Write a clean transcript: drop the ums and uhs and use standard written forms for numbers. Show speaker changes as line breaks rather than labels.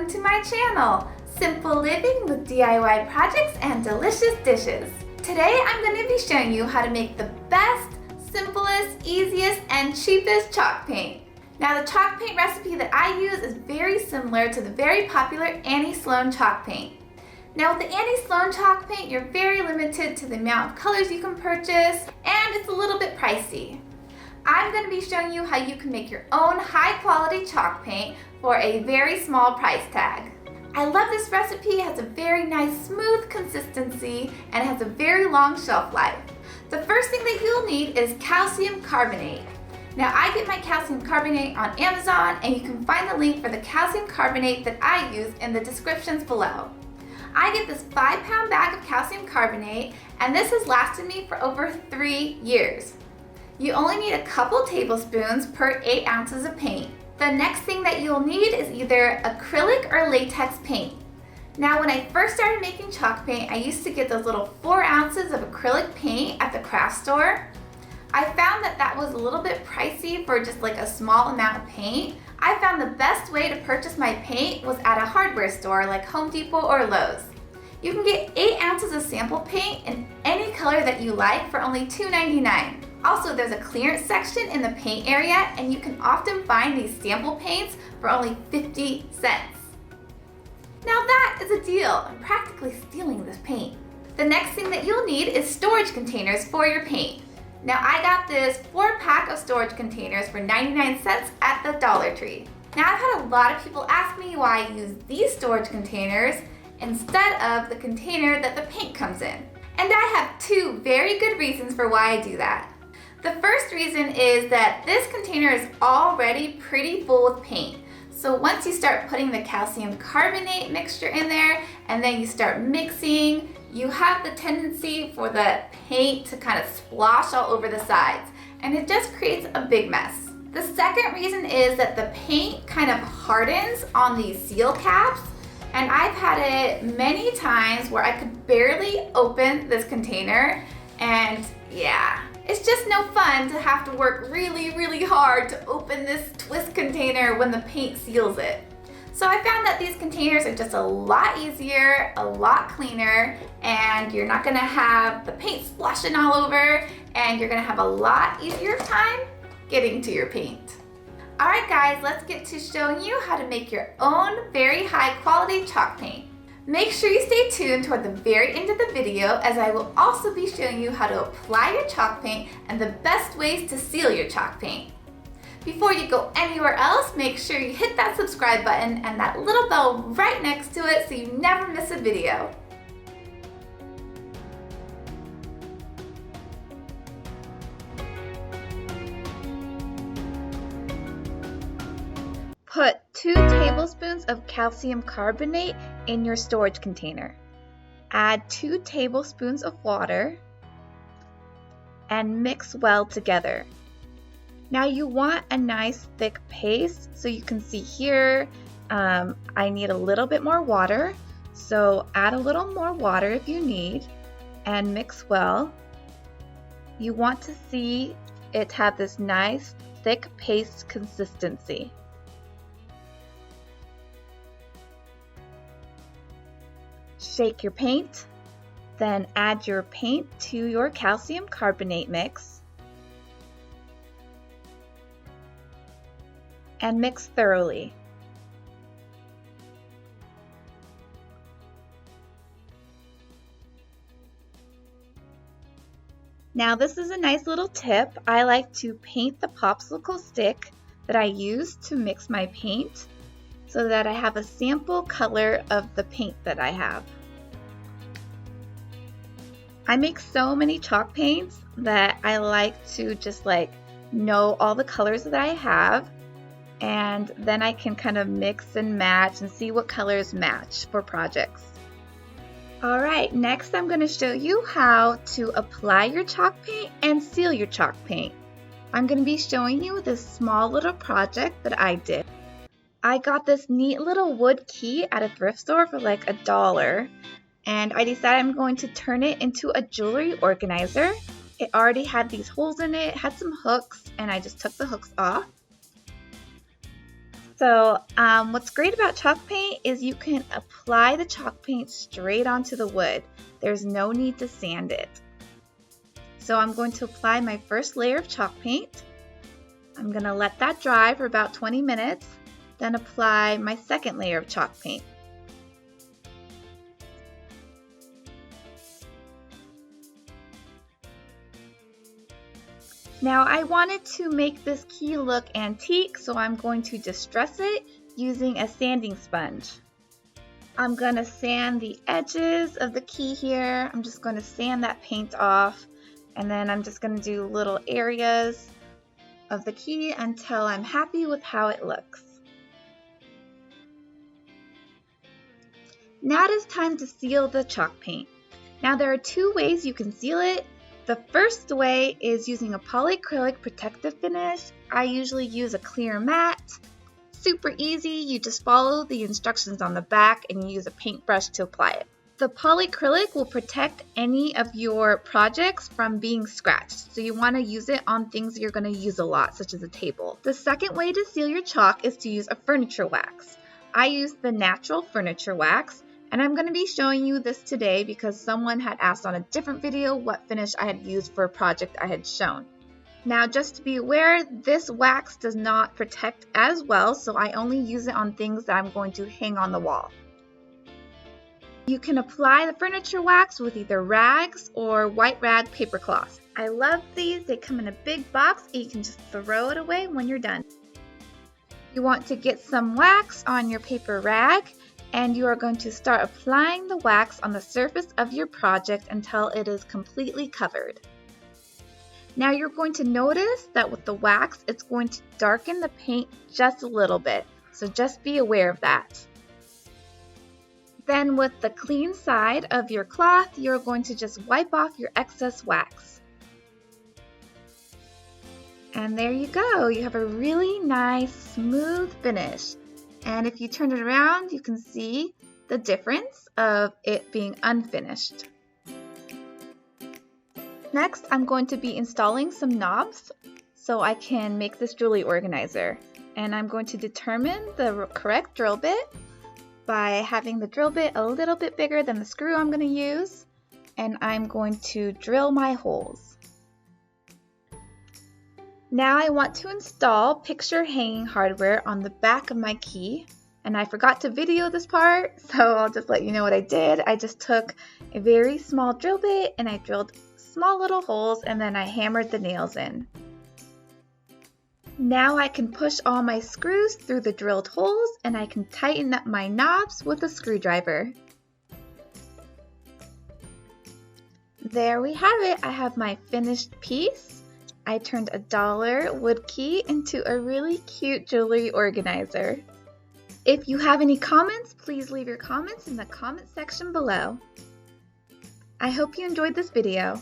welcome to my channel, Simple Living with DIY projects and delicious dishes. Today I'm going to be showing you how to make the best, simplest, easiest, and cheapest chalk paint. Now the chalk paint recipe that I use is very similar to the very popular Annie Sloan chalk paint. Now with the Annie Sloan chalk paint, you're very limited to the amount of colors you can purchase, and it's a little bit pricey. I'm going to be showing you how you can make your own high quality chalk paint for a very small price tag. I love this recipe. It has a very nice smooth consistency and it has a very long shelf life. The first thing that you'll need is calcium carbonate. Now I get my calcium carbonate on Amazon, and you can find the link for the calcium carbonate that I use in the descriptions below. I get this 5-pound bag of calcium carbonate, and this has lasted me for over 3 years. You only need a couple tablespoons per 8 ounces of paint. The next thing that you'll need is either acrylic or latex paint. Now when I first started making chalk paint, I used to get those little 4 ounces of acrylic paint at the craft store. I found that was a little bit pricey for just like a small amount of paint. I found the best way to purchase my paint was at a hardware store like Home Depot or Lowe's. You can get 8 ounces of sample paint in any color that you like for only $2.99. Also, there's a clearance section in the paint area, and you can often find these sample paints for only 50 cents. Now that is a deal. I'm practically stealing this paint. The next thing that you'll need is storage containers for your paint. Now I got this 4-pack of storage containers for 99 cents at the Dollar Tree. Now I've had a lot of people ask me why I use these storage containers instead of the container that the paint comes in. And I have 2 very good reasons for why I do that. The first reason is that this container is already pretty full with paint. So once you start putting the calcium carbonate mixture in there and then you start mixing, you have the tendency for the paint to kind of splosh all over the sides, and it just creates a big mess. The second reason is that the paint kind of hardens on these seal caps, and I've had it many times where I could barely open this container, and yeah, it's just no fun to have to work really hard to open this twist container when the paint seals it. So I found that these containers are just a lot easier, a lot cleaner, and you're not gonna have the paint splashing all over, and you're gonna have a lot easier time getting to your paint. All right guys, let's get to showing you how to make your own very high quality chalk paint. Make sure you stay tuned toward the very end of the video, as I will also be showing you how to apply your chalk paint and the best ways to seal your chalk paint. Before you go anywhere else, make sure you hit that subscribe button and that little bell right next to it so you never miss a video. Put 2 tablespoons of calcium carbonate in your storage container. Add 2 tablespoons of water and mix well together. Now you want a nice thick paste, so you can see here I need a little bit more water, so add a little more water if you need and mix well. You want to see it have this nice thick paste consistency. Shake your paint, then add your paint to your calcium carbonate mix and mix thoroughly. Now this is a nice little tip. I like to paint the popsicle stick that I use to mix my paint so that I have a sample color of the paint that I have. I make so many chalk paints that I like to just know all the colors that I have, and then I can kind of mix and match and see what colors match for projects. Alright, next I'm going to show you how to apply your chalk paint and seal your chalk paint. I'm going to be showing you this small little project that I did. I got this neat little wood key at a thrift store for like $1, and I decided I'm going to turn it into a jewelry organizer. It already had these holes in it, had some hooks, and I just took the hooks off. So what's great about chalk paint is you can apply the chalk paint straight onto the wood. There's no need to sand it. So I'm going to apply my first layer of chalk paint. I'm going to let that dry for about 20 minutes, then apply my second layer of chalk paint. Now I wanted to make this key look antique, so I'm going to distress it using a sanding sponge. I'm going to sand the edges of the key here. I'm just going to sand that paint off, and then I'm just going to do little areas of the key until I'm happy with how it looks. Now it is time to seal the chalk paint. Now there are two ways you can seal it. The first way is using a polyacrylic protective finish. I usually use a clear matte. Super easy, you just follow the instructions on the back and use a paintbrush to apply it. The polyacrylic will protect any of your projects from being scratched, so you want to use it on things you're going to use a lot, such as a table. The second way to seal your chalk is to use a furniture wax. I use the natural furniture wax. And I'm going to be showing you this today because someone had asked on a different video what finish I had used for a project I had shown. Now just to be aware, this wax does not protect as well, so I only use it on things that I'm going to hang on the wall. You can apply the furniture wax with either rags or white rag paper cloth. I love these, they come in a big box and you can just throw it away when you're done. You want to get some wax on your paper rag, and you are going to start applying the wax on the surface of your project until it is completely covered. Now you're going to notice that with the wax, it's going to darken the paint just a little bit, so just be aware of that. Then with the clean side of your cloth, you're going to just wipe off your excess wax. And there you go, you have a really nice smooth finish. And if you turn it around, you can see the difference of it being unfinished. Next, I'm going to be installing some knobs so I can make this jewelry organizer. And I'm going to determine the correct drill bit by having the drill bit a little bit bigger than the screw I'm going to use. And I'm going to drill my holes. Now I want to install picture hanging hardware on the back of my key, and I forgot to video this part, so I'll just let you know what I did. I just took a very small drill bit and I drilled small little holes and then I hammered the nails in. Now I can push all my screws through the drilled holes and I can tighten up my knobs with a screwdriver. There we have it. I have my finished piece. I turned a dollar wood key into a really cute jewelry organizer. If you have any comments, please leave your comments in the comment section below. I hope you enjoyed this video.